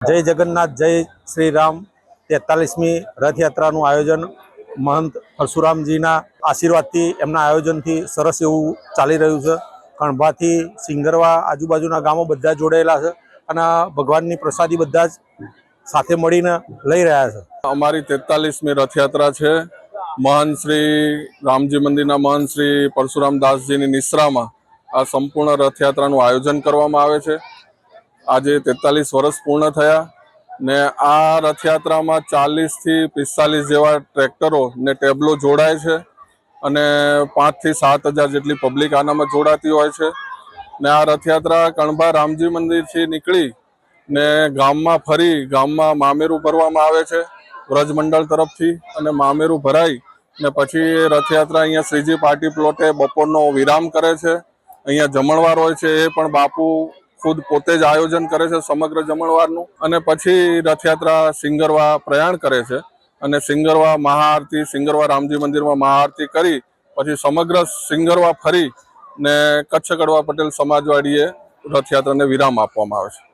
जय जगन्नाथ जय श्री राम 43मी रथयात्राનું આયોજન महंत परशुरामजीના આશીર્વાદથી એમના આયોજનથી સરસ એવું ચાલી રહ્યું છે। કણભાથી સિંગરવા આજુબાજુના ગામો બધા જોડાયેલા છે અને ભગવાનની પ્રસાદી બધા જ સાથે મળીને લઈ રહ્યા છે। અમારી 43મી રથયાત્રા છે। महंत श्री रामजी मंदिरना महंत श्री परशुराम दासजीनी निश्रामां आ संपूर्ण रथयात्रानुं आयोजन करवामां आवे छे। आजे 43 वर्ष पूर्ण थया ने आ रथयात्रामां 40 થી 45 जेवा ट्रेक्टरो ने टेबलो जोड़ाय छे अने 5 થી 7 हज़ार जेटली पब्लिक आनामां जोड़ाती होय छे। ने आ रथयात्रा कणभा रामजी मंदिर थी निकली ने गाममां फरी गाममां मामेरू भरवामां आवे छे व्रजमंडल तरफथी अने मामेरू भराई ने पछी रथयात्रा अहींया श्रीजी पार्टी प्लॉटे बपोरनो विराम करे छे। अहींया जमणवार होय छे ए पण बापू खुद पोते ज आयोजन करे छे समग्र जमणवारनुं अने पछी रथयात्रा सिंगरवा प्रयाण करे छे अने सिंगरवा महाआरती सिंगरवा रामजी मंदिरमां महाआरती करी पछी समग्र सिंगरवा फरी ने कच्छ कड़वा पटेल समाजवाड़ीए रथयात्राने विराम आपवामां आवे छे।